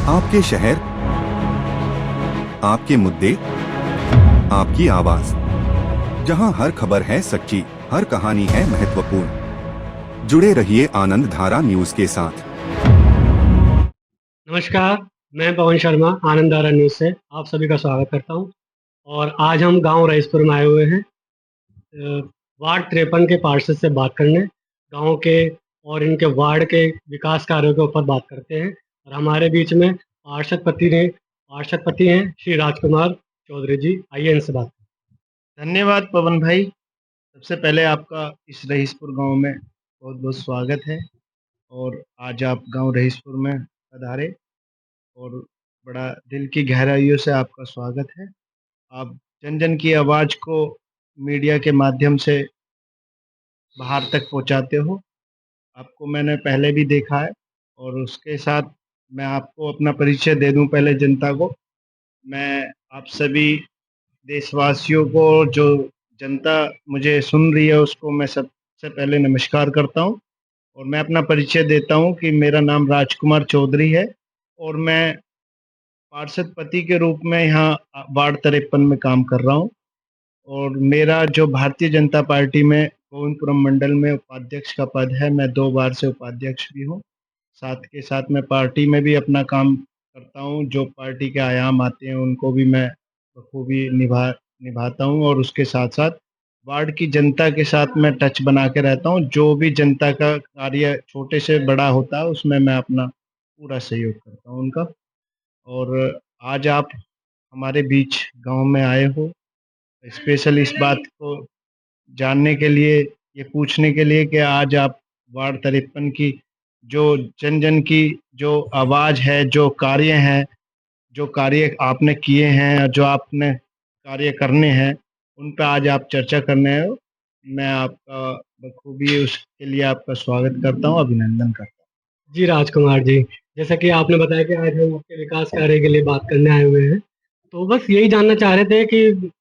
आपके शहर, आपके मुद्दे, आपकी आवाज, जहां हर खबर है सच्ची, हर कहानी है महत्वपूर्ण। जुड़े रहिए आनंद धारा न्यूज के साथ। नमस्कार, मैं पवन शर्मा आनंद धारा न्यूज़ से आप सभी का स्वागत करता हूं। और आज हम गांव रईसपुर में आए हुए हैं वार्ड 53 के पार्षद से बात करने, गांव के और इनके वार्ड के विकास कार्यों के ऊपर बात करते हैं। और हमारे बीच में पार्षद पति हैं श्री राजकुमार चौधरी जी। आइए इनसे बात करें। धन्यवाद पवन भाई। सबसे पहले आपका इस रहीसपुर गांव में बहुत बहुत स्वागत है। और आज आप गांव रहीसपुर में पधारे और बड़ा दिल की गहराइयों से आपका स्वागत है। आप जन जन की आवाज़ को मीडिया के माध्यम से बाहर तक पहुंचाते हो। आपको मैंने पहले भी देखा है और उसके साथ मैं आपको अपना परिचय दे दूं पहले जनता को। मैं आप सभी देशवासियों को, जो जनता मुझे सुन रही है, उसको मैं सबसे पहले नमस्कार करता हूं। और मैं अपना परिचय देता हूं कि मेरा नाम राजकुमार चौधरी है और मैं पार्षद पति के रूप में यहाँ वार्ड 53 में काम कर रहा हूं। और मेरा जो भारतीय जनता पार्टी में गोविंदपुरम मंडल में उपाध्यक्ष का पद है, मैं 2 बार से उपाध्यक्ष भी हूँ। साथ के साथ मैं पार्टी में भी अपना काम करता हूँ। जो पार्टी के आयाम आते हैं उनको भी मैं बखूबी निभाता हूँ। और उसके साथ साथ वार्ड की जनता के साथ मैं टच बना के रहता हूँ। जो भी जनता का कार्य छोटे से बड़ा होता है उसमें मैं अपना पूरा सहयोग करता हूँ उनका। और आज आप हमारे बीच गांव में आए हो स्पेशल इस बात को जानने के लिए, ये पूछने के लिए कि आज आप वार्ड 53 की जो जन जन की जो आवाज़ है, जो कार्य हैं, जो कार्य आपने किए हैं और जो आपने कार्य करने हैं, उन पे आज आप चर्चा करने हो। मैं आपका बखूबी उसके लिए आपका स्वागत करता हूँ, अभिनंदन करता हूँ। जी राजकुमार जी, जैसा कि आपने बताया कि आज हम आपके विकास कार्य के लिए बात करने आए हुए हैं, तो बस यही जानना चाह रहे थे कि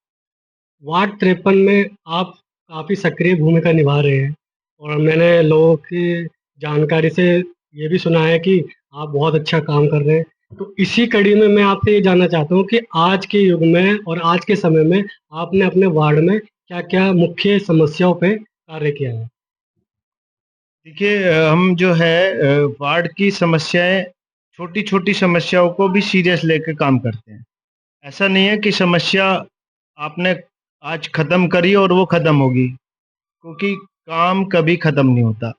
वार्ड 53 में आप काफ़ी सक्रिय भूमिका निभा रहे हैं। और मैंने लोगों की जानकारी से ये भी सुना है कि आप बहुत अच्छा काम कर रहे हैं। तो इसी कड़ी में मैं आपसे ये जानना चाहता हूँ कि आज के युग में और आज के समय में आपने अपने वार्ड में क्या-क्या मुख्य समस्याओं पे कार्य किया है? देखिए, हम जो है वार्ड की समस्याएं, छोटी-छोटी समस्याओं को भी सीरियस लेके काम करते हैं। ऐसा नहीं है कि समस्या आपने आज ख़त्म करी और वो ख़त्म होगी, क्योंकि काम कभी ख़त्म नहीं होता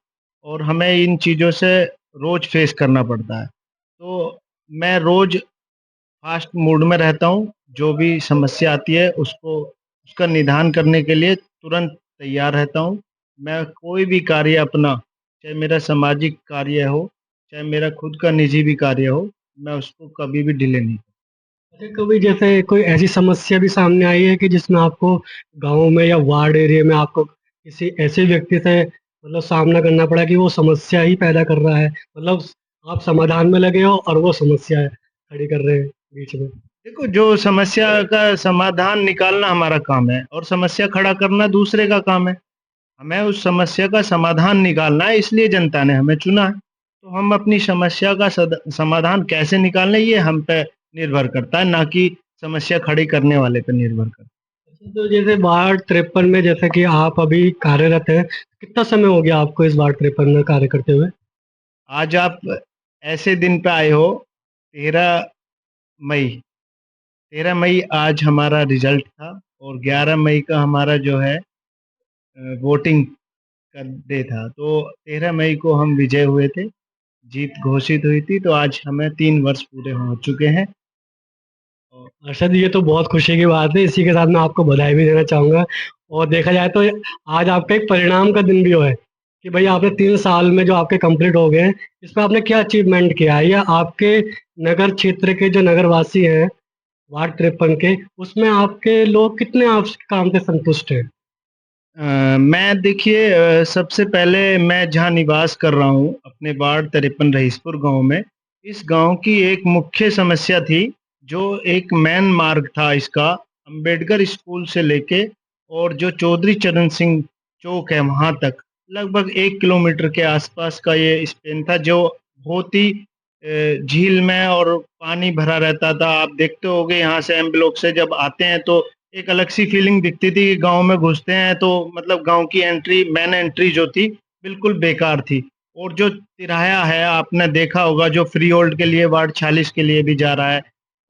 और हमें इन चीज़ों से रोज़ फेस करना पड़ता है। तो मैं रोज़ फ़ास्ट मूड में रहता हूँ। जो भी समस्या आती है उसको उसका निदान करने के लिए तुरंत तैयार रहता हूँ। मैं कोई भी कार्य अपना, चाहे मेरा सामाजिक कार्य हो, चाहे मेरा खुद का निजी भी कार्य हो, मैं उसको कभी भी डिले नहीं करता। अच्छा, कभी जैसे कोई ऐसी समस्या भी सामने आई है कि जिसमें आपको गाँव में या वार्ड एरिया में आपको किसी ऐसे व्यक्ति से मतलब सामना करना पड़ा कि वो समस्या ही पैदा कर रहा है? मतलब आप समाधान में लगे हो और वो समस्या खड़ी कर रहे हैं बीच में। देखो, जो समस्या का समाधान निकालना हमारा काम है और समस्या खड़ा करना दूसरे का काम है। हमें उस समस्या का समाधान निकालना है, इसलिए जनता ने हमें चुना है। तो हम अपनी समस्या का समाधान कैसे निकालें, ये हम पे निर्भर करता है, ना कि समस्या खड़ी करने वाले पे निर्भर करता अच्छा, तो जैसे वार्ड 53 में जैसे कि आप अभी कार्यरत हैं, कितना समय हो गया आपको इस वार्ड 53 में कार्य करते हुए? है। आज आप ऐसे दिन पे आए हो, 13 मई 13 मई आज हमारा रिजल्ट था और 11 मई का हमारा जो है वोटिंग का डे था। तो 13 मई को हम विजय हुए थे, जीत घोषित हुई थी। तो आज हमें 3 वर्ष पूरे हो चुके हैं। और अरशद, ये तो बहुत खुशी की बात है। इसी के साथ मैं आपको बधाई भी देना चाहूँगा। और देखा जाए तो आज आपका एक परिणाम का दिन भी हुआ है कि भई आपने 3 साल में जो आपके कंप्लीट हो गए हैं, इसमें आपने क्या अचीवमेंट किया है? या आपके नगर क्षेत्र के जो नगरवासी हैं, वार्ड 53 के, उसमें आपके लोग कितने आपके काम से संतुष्ट हैं? मैं देखिए, सबसे पहले मैं जहाँ निवास कर रहा हूँ अपने वार्ड 53 रहीसपुर गांव में, इस गांव की एक मुख्य समस्या थी। जो एक मेन मार्ग था इसका, अंबेडकर स्कूल से लेके और जो चौधरी चरण सिंह चौक है वहाँ तक, लगभग 1 किलोमीटर के आसपास का ये स्पेन था, जो बहुत ही झील में और पानी भरा रहता था। आप देखते होंगे यहाँ से एम ब्लॉक से जब आते हैं तो एक अलग सी फीलिंग दिखती थी कि गाँव में घुसते हैं तो मतलब गाँव की एंट्री मेन एंट्री जो थी बिल्कुल बेकार थी। और जो तिराया है आपने देखा होगा जो फ्री होल्ड के लिए वार्ड 46 के लिए भी जा रहा है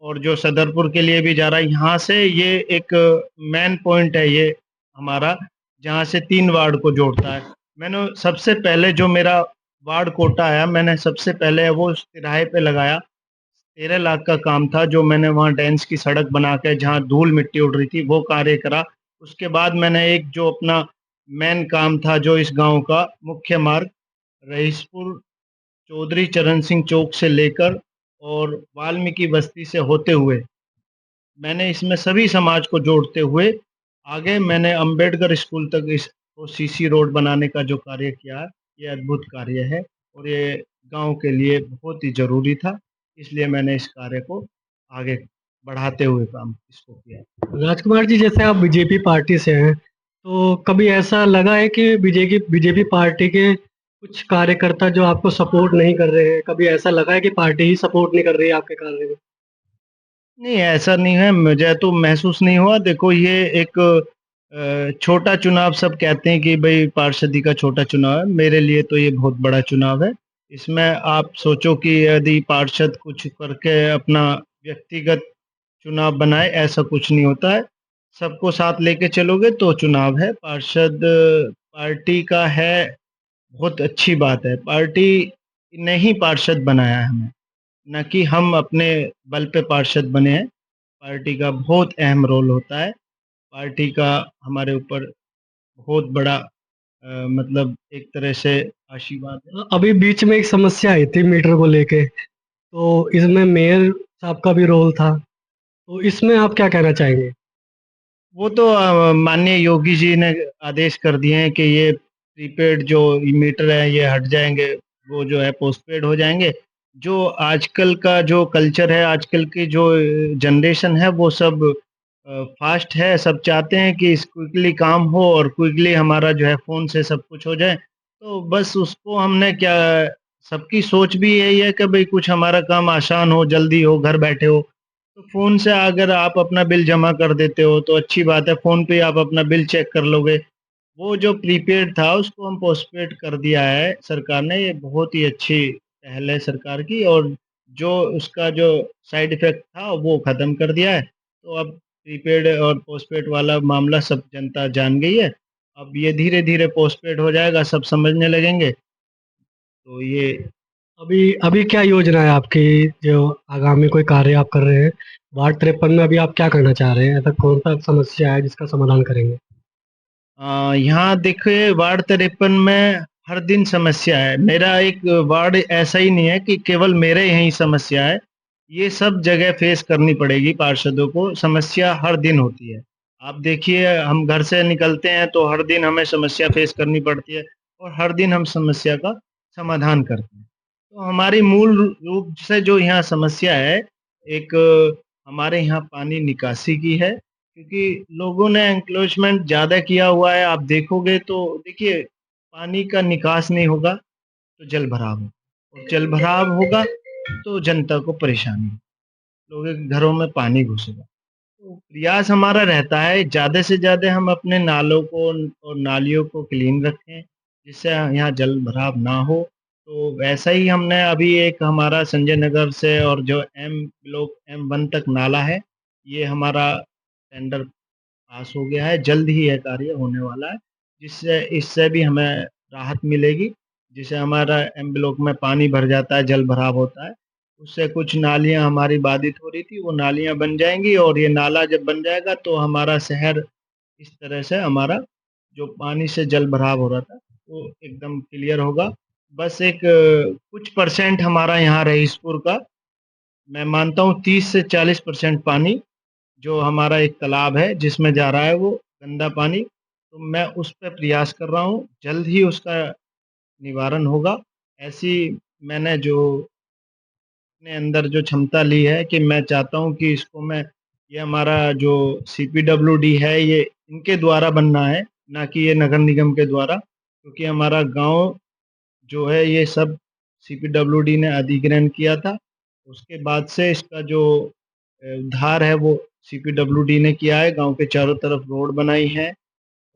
और जो सदरपुर के लिए भी जा रहा है, यहाँ से ये एक मेन पॉइंट है ये हमारा, जहाँ से 3 वार्ड को जोड़ता है। मैंने सबसे पहले जो मेरा वार्ड कोटा आया, मैंने सबसे पहले वो उस तिराहे पे लगाया। 13 लाख का काम था जो मैंने वहाँ डेंस की सड़क बना के जहाँ धूल-मिट्टी उड़ रही थी वो कार्य करा। उसके बाद मैंने एक जो अपना मेन काम था जो इस गाँव का मुख्य मार्ग रईसपुर चौधरी चरण सिंह चौक से लेकर और वाल्मीकि बस्ती से होते हुए मैंने इसमें सभी समाज को जोड़ते हुए आगे मैंने अंबेडकर स्कूल तक इसको सीसी रोड बनाने का जो कार्य किया है, ये अद्भुत कार्य है और ये गाँव के लिए बहुत ही ज़रूरी था। इसलिए मैंने इस कार्य को आगे बढ़ाते हुए काम इसको किया। राजकुमार जी, जैसे आप बीजेपी पार्टी से हैं, तो कभी ऐसा लगा है कि बीजेपी बीजेपी पार्टी के कुछ कार्यकर्ता जो आपको सपोर्ट नहीं कर रहे हैं, कभी ऐसा लगा है कि पार्टी ही सपोर्ट नहीं कर रही है आपके कार्य में? नहीं, ऐसा नहीं है, मुझे तो महसूस नहीं हुआ। देखो ये एक छोटा चुनाव सब कहते हैं कि भई पार्षदी का छोटा चुनाव है, मेरे लिए तो ये बहुत बड़ा चुनाव है। इसमें आप सोचो कि यदि पार्षद कुछ करके अपना व्यक्तिगत चुनाव बनाए, ऐसा कुछ नहीं होता है। सबको साथ लेके चलोगे तो चुनाव है। पार्षद पार्टी का है, बहुत अच्छी बात है। पार्टी ने ही पार्षद बनाया है हमें। ना कि हम अपने बल पे पार्षद बने हैं। पार्टी का बहुत अहम रोल होता है। पार्टी का हमारे ऊपर बहुत बड़ा मतलब एक तरह से आशीर्वाद है। अभी बीच में एक समस्या आई थी मीटर को लेके, तो इसमें मेयर साहब का भी रोल था, तो इसमें आप क्या कहना चाहेंगे? वो तो माननीय योगी जी ने आदेश कर दिए हैं कि ये प्रीपेड जो मीटर है ये हट जाएँगे, वो जो है पोस्टपेड हो जाएँगे। जो आजकल का जो कल्चर है, आजकल की जो जनरेशन है वो सब फ़ास्ट है, सब चाहते हैं कि इस क्विकली काम हो और क्विकली हमारा जो है फ़ोन से सब कुछ हो जाए। तो बस उसको हमने क्या सबकी सोच भी यही है कि भई कुछ हमारा काम आसान हो, जल्दी हो, घर बैठे हो। तो फ़ोन से अगर आप अपना बिल जमा कर देते हो तो अच्छी बात है, फ़ोन पे आप अपना बिल चेक कर लोगे। वो जो प्रीपेड था उसको हम पोस्टपेड कर दिया है सरकार ने, ये बहुत ही अच्छी पहल है सरकार की और जो उसका जो साइड इफ़ेक्ट था वो ख़त्म कर दिया है। तो अब प्रीपेड और पोस्टपेड वाला मामला सब जनता जान गई है। अब ये धीरे-धीरे पोस्टपेड हो जाएगा, सब समझने लगेंगे। तो ये अभी अभी क्या योजना है आपकी, जो आगामी कोई कार्य आप कर रहे हैं? वार्ड 53 में अभी आप क्या करना चाह रहे हैं? ऐसा कौन-सा समस्या है जिसका समाधान करेंगे? यहाँ देखिए वार्ड 53 में हर दिन समस्या है। मेरा एक वार्ड ऐसा ही नहीं है कि केवल मेरे यहीं समस्या है। ये सब जगह फ़ेस करनी पड़ेगी पार्षदों को, समस्या हर दिन होती है। आप देखिए हम घर से निकलते हैं तो हर दिन हमें समस्या फ़ेस करनी पड़ती है और हर दिन हम समस्या का समाधान करते हैं। तो हमारी मूल रूप से जो यहाँ समस्या है, एक हमारे यहाँ पानी निकासी की है। क्योंकि लोगों ने एंक्रोचमेंट ज़्यादा किया हुआ है, आप देखोगे तो देखिए पानी का निकास नहीं होगा तो जल भराव होगा और जल भराव होगा तो जनता को परेशानी होगी, लोगों के घरों में पानी घुसेगा। तो प्रयास हमारा रहता है ज़्यादा से ज़्यादा हम अपने नालों को और नालियों को क्लीन रखें, जिससे यहाँ जल भराव ना हो। तो वैसा ही हमने अभी एक हमारा संजय नगर से और जो एम ब्लॉक M1 तक नाला है, ये हमारा टेंडर पास हो गया है, जल्द ही यह कार्य होने वाला है, जिससे इससे भी हमें राहत मिलेगी, जिससे हमारा एम ब्लॉक में पानी भर जाता है, जल भराव होता है, उससे कुछ नालियाँ हमारी बाधित हो रही थी, वो नालियाँ बन जाएँगी और ये नाला जब बन जाएगा तो हमारा शहर इस तरह से हमारा जो पानी से जल भराव हो रहा था, वो एकदम क्लियर होगा। बस एक कुछ परसेंट हमारा यहाँ रईसपुर का, मैं मानता हूँ 30 से 40% पानी जो हमारा एक तालाब है जिसमें जा रहा है वो गंदा पानी, तो मैं उस पे प्रयास कर रहा हूँ, जल्द ही उसका निवारण होगा। ऐसी मैंने जो अपने अंदर जो क्षमता ली है कि मैं चाहता हूँ कि इसको मैं ये हमारा जो सीपीडब्ल्यूडी है ये इनके द्वारा बनना है, ना कि ये नगर निगम के द्वारा, क्योंकि हमारा गाँव जो है ये सब सीपीडब्ल्यूडी ने अधिग्रहण किया था। उसके बाद से इसका जो उद्धार है वो सीपीडब्ल्यूडी ने किया है। गाँव के चारों तरफ रोड बनाई है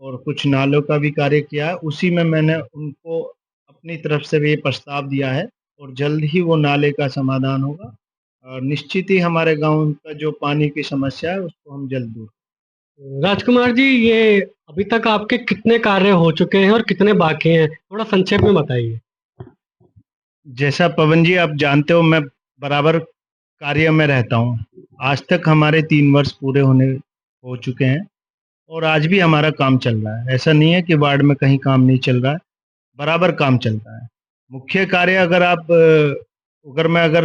और कुछ नालों का भी कार्य किया है। उसी में मैंने उनको अपनी तरफ से भी ये प्रस्ताव दिया है और जल्द ही वो नाले का समाधान होगा और निश्चित ही हमारे गाँव का जो पानी की समस्या है उसको हम जल्द दूर। राजकुमार जी, ये अभी तक आपके कितने कार्य हो चुके हैं और कितने बाकी हैं? थोड़ा संक्षेप में बताइए। जैसा पवन जी आप जानते हो, मैं बराबर कार्य में रहता हूँ। आज तक हमारे 3 वर्ष पूरे होने हो चुके हैं और आज भी हमारा काम चल रहा है। ऐसा नहीं है कि वार्ड में कहीं काम नहीं चल रहा है, बराबर काम चलता है। मुख्य कार्य अगर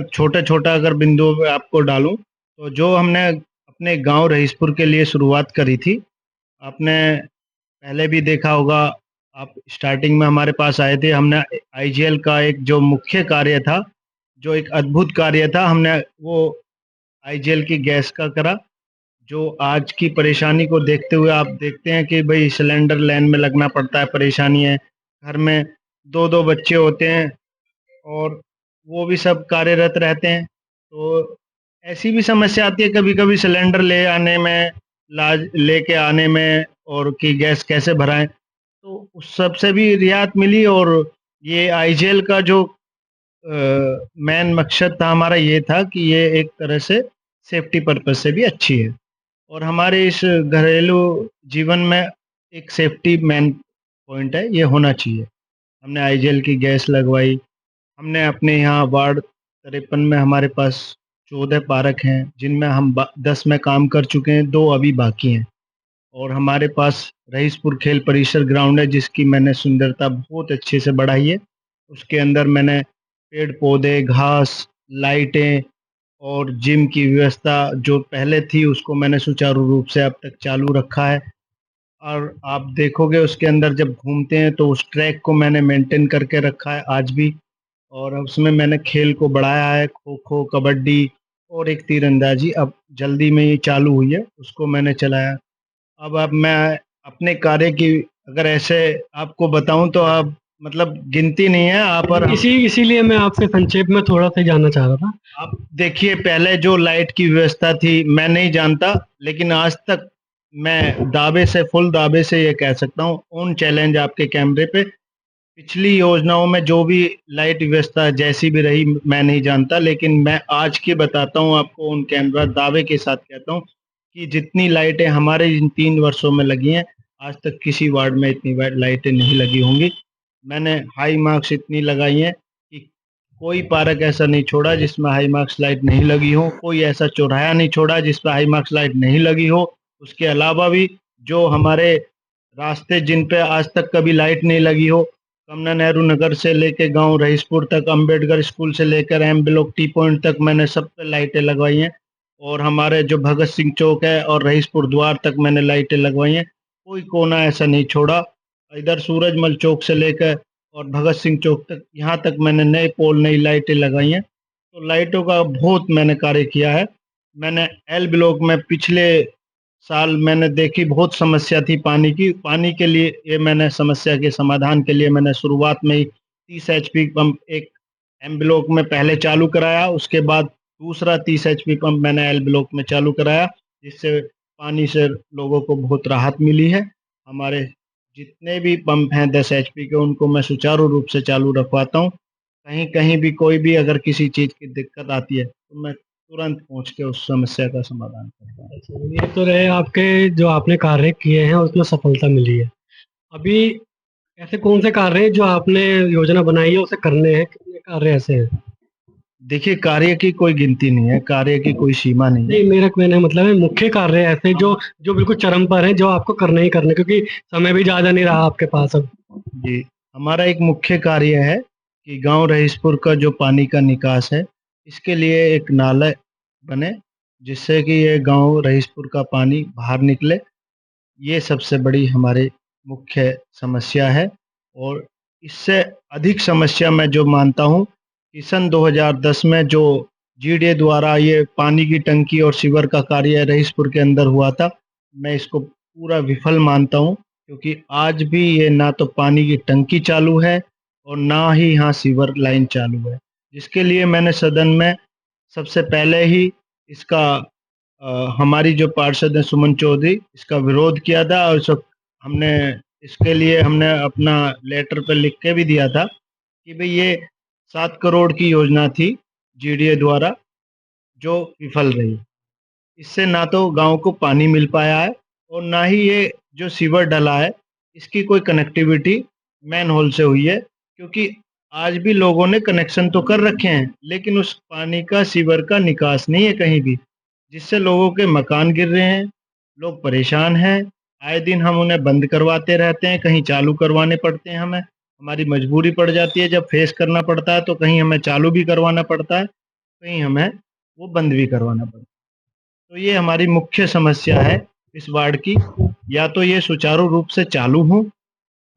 छोटा-छोटा अगर बिंदुओं पे आपको डालूँ, तो जो हमने अपने गाँव रहीसपुर के लिए शुरुआत करी थी, आपने पहले भी देखा होगा, आप स्टार्टिंग में हमारे पास आए थे, हमने आईजीएल का एक जो मुख्य कार्य था, जो एक अद्भुत कार्य था, हमने वो आईजीएल की गैस का करा। जो आज की परेशानी को देखते हुए आप देखते हैं कि भई सिलेंडर लाइन में लगना पड़ता है, परेशानी है। घर में 2-2 बच्चे होते हैं और वो भी सब कार्यरत रहते हैं। तो ऐसी भी समस्या आती है कभी-कभी सिलेंडर ले आने में, लेके आने में और कि गैस कैसे भराएँ। तो उस सब से भी रियायत मिली और ये आईजीएल का जो मेन मकसद था हमारा ये था कि ये एक तरह से सेफ्टी पर्पज़ से भी अच्छी है और हमारे इस घरेलू जीवन में एक सेफ्टी मेन पॉइंट है, ये होना चाहिए। हमने आईजीएल की गैस लगवाई। हमने अपने यहाँ वार्ड 53 में हमारे पास 14 पार्क हैं, जिनमें हम 10 में काम कर चुके हैं, 2 अभी बाकी हैं। और हमारे पास रईसपुर खेल परिसर ग्राउंड है, जिसकी मैंने सुंदरता बहुत अच्छे से बढ़ाई है। उसके अंदर मैंने पेड़-पौधे, घास, लाइटें और जिम की व्यवस्था जो पहले थी, उसको मैंने सुचारू रूप से अब तक चालू रखा है। और आप देखोगे उसके अंदर जब घूमते हैं तो उस ट्रैक को मैंने मेंटेन करके रखा है आज भी और उसमें मैंने खेल को बढ़ाया है, खो-खो, कबड्डी और एक तीरंदाजी अब जल्दी में ही चालू हुई है, उसको मैंने चलाया। अब मैं अपने कार्य की अगर ऐसे आपको बताऊँ तो आप मतलब गिनती नहीं है आप और इसीलिए मैं आपसे संक्षेप में थोड़ा-सा ही जानना चाह रहा था। आप देखिए पहले जो लाइट की व्यवस्था थी, मैं नहीं जानता, लेकिन आज तक मैं फुल दावे से ये कह सकता हूँ, ऑन चैलेंज आपके कैमरे पे, पिछली योजनाओं में जो भी लाइट व्यवस्था जैसी भी रही मैं नहीं जानता, लेकिन मैं आज की बताता हूँ आपको ऑन कैमरा दावे के साथ कहता हूँ कि जितनी लाइटें हमारे इन 3 वर्षों में लगी हैं, आज तक किसी वार्ड में इतनी लाइटें नहीं लगी होंगी। मैंने हाई मार्क्स इतनी लगाई हैं कि कोई पार्क ऐसा नहीं छोड़ा जिसमें हाई मार्क्स लाइट नहीं लगी हो, कोई ऐसा चौराहा नहीं छोड़ा जिस पे हाई मार्क्स लाइट नहीं लगी हो। उसके अलावा भी जो हमारे रास्ते जिन पे आज तक कभी लाइट नहीं लगी हो, कमला नेहरू नगर से लेके गाँव रईसपुर तक, अम्बेडकर स्कूल से लेकर एम ब्लॉक टी पॉइंट तक मैंने सब पे लाइटें लगवाई हैं और हमारे जो भगत सिंह चौक है और रईसपुर द्वार तक मैंने लाइटें लगवाई हैं। कोई कोना ऐसा नहीं छोड़ा। इधर सूरजमल चौक से लेकर और भगत सिंह चौक तक, यहाँ तक मैंने नए पोल, नई लाइटें लगाई हैं। तो लाइटों का बहुत मैंने कार्य किया है। मैंने एल ब्लॉक में पिछले साल मैंने देखी बहुत समस्या थी पानी की। पानी के लिए ये मैंने समस्या के समाधान के लिए मैंने शुरुआत में ही 30 एचपी पंप एक एम ब्लॉक में पहले चालू कराया, उसके बाद दूसरा 30 एचपी पंप मैंने एल ब्लॉक में चालू कराया, जिससे पानी से लोगों को बहुत राहत मिली है। हमारे जितने भी पंप हैं 10 एचपी के, उनको मैं सुचारू रूप से चालू रखवाता हूँ। कहीं-कहीं भी कोई भी अगर किसी चीज़ की दिक्कत आती है, तो मैं तुरंत पहुँच के उस समस्या का समाधान करता हूँ। अच्छा, ये तो रहे आपके जो आपने कार्य किए हैं उसमें सफलता मिली है। अभी ऐसे कौन से कार्य हैं जो आपने योजना बनाई है उसे करने हैं? कितने कार्य ऐसे हैं? देखिए, कार्य की कोई गिनती नहीं है, कार्य की कोई सीमा नहीं है। नहीं, मेरा कहने का मतलब है मुख्य कार्य ऐसे जो जो बिल्कुल चरम पर हैं, जो आपको करने ही करने, क्योंकि समय भी ज़्यादा नहीं रहा आपके पास अब। जी, हमारा एक मुख्य कार्य है कि गाँव रईसपुर का जो पानी का निकास है, इसके लिए एक नाला बने, जिससे कि ये गाँव रईसपुर का पानी बाहर निकले। ये सबसे बड़ी हमारी मुख्य समस्या है और इससे अधिक समस्या मैं जो मानता हूँ कि सन 2010 में जो जीडीए द्वारा ये पानी की टंकी और सीवर का कार्य रईसपुर के अंदर हुआ था, मैं इसको पूरा विफल मानता हूँ क्योंकि आज भी ये ना तो पानी की टंकी चालू है, और ना ही यहाँ सीवर लाइन चालू है, जिसके लिए मैंने सदन में सबसे पहले ही इसका हमारी जो पार्षद हैं सुमन चौधरी, इसका विरोध किया था और हमने इसके लिए हमने अपना लेटर पे लिख के भी दिया था कि भाई ये 7 करोड़ की योजना थी जीडीए द्वारा, जो विफल रही। इससे ना तो गांव को पानी मिल पाया है और ना ही ये जो सीवर डला है इसकी कोई कनेक्टिविटी मैन होल से हुई है, क्योंकि आज भी लोगों ने कनेक्शन तो कर रखे हैं लेकिन उस पानी का सीवर का निकास नहीं है कहीं भी, जिससे लोगों के मकान गिर रहे हैं, लोग परेशान हैं। आए दिन हम उन्हें बंद करवाते रहते हैं, कहीं चालू करवाने पड़ते हैं हमें, हमारी मजबूरी पड़ जाती है, जब फेस करना पड़ता है तो कहीं हमें चालू भी करवाना पड़ता है, कहीं हमें वो बंद भी करवाना पड़ता है। तो ये हमारी मुख्य समस्या है इस वार्ड की, या तो ये सुचारू रूप से चालू हो,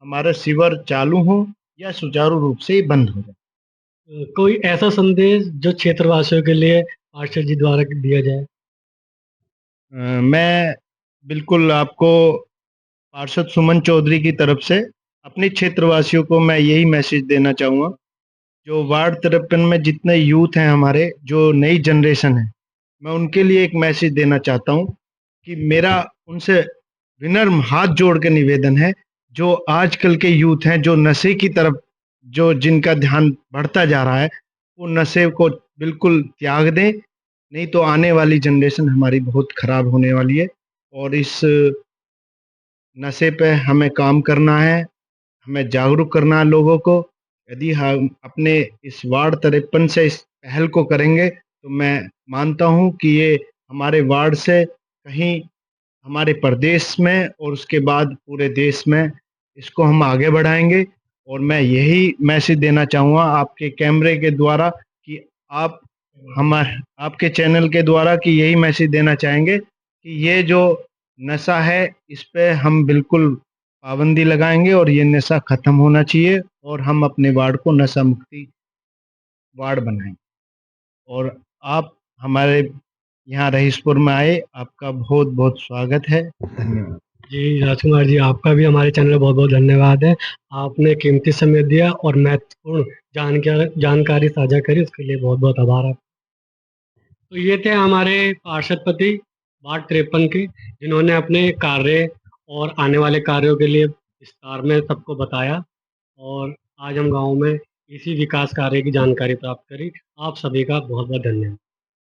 हमारा सीवर चालू हो, या सुचारू रूप से ये बंद हो जाए। कोई ऐसा संदेश जो क्षेत्रवासियों के लिए पार्षद जी द्वारा दिया जाए? मैं बिल्कुल आपको पार्षद सुमन चौधरी की तरफ से अपने क्षेत्रवासियों को मैं यही मैसेज देना चाहूँगा, जो वार्ड 53 में जितने यूथ हैं हमारे, जो नई जनरेशन है, मैं उनके लिए एक मैसेज देना चाहता हूँ कि मेरा उनसे विनम्र हाथ जोड़ के निवेदन है, जो आजकल के यूथ हैं, जो नशे की तरफ जो जिनका ध्यान बढ़ता जा रहा है, वो नशे को बिल्कुल त्याग दें, नहीं तो आने वाली जनरेशन हमारी बहुत खराब होने वाली है। और इस नशे पे हमें काम करना है, हमें जागरूक करना है लोगों को। यदि हम अपने इस वार्ड 53 से इस पहल को करेंगे तो मैं मानता हूँ कि ये हमारे वार्ड से कहीं हमारे प्रदेश में और उसके बाद पूरे देश में इसको हम आगे बढ़ाएंगे। और मैं यही मैसेज देना चाहूँगा आपके कैमरे के द्वारा कि आप हमारे आपके चैनल के द्वारा कि यही मैसेज देना चाहेंगे कि ये जो नशा है इस पे हम बिल्कुल पाबंदी लगाएंगे और ये नशा खत्म होना चाहिए और हम अपने वार्ड को नशा मुक्ति वार्ड बनाएंगे। और आप हमारे यहाँ रहीसपुर में आए, आपका बहुत बहुत स्वागत है। धन्यवाद। जी, राजकुमार जी, आपका भी हमारे चैनल में बहुत-बहुत धन्यवाद है। आपने कीमती समय दिया और महत्वपूर्ण जानकारी साझा करी, उसके लिए बहुत-बहुत आभार आप। तो ये थे हमारे पार्षद पति वार्ड 53 के, जिन्होंने अपने कार्य और आने वाले कार्यों के लिए विस्तार में सबको बताया और आज हम गाँव में इसी विकास कार्य की जानकारी प्राप्त करी। आप सभी का बहुत-बहुत धन्यवाद।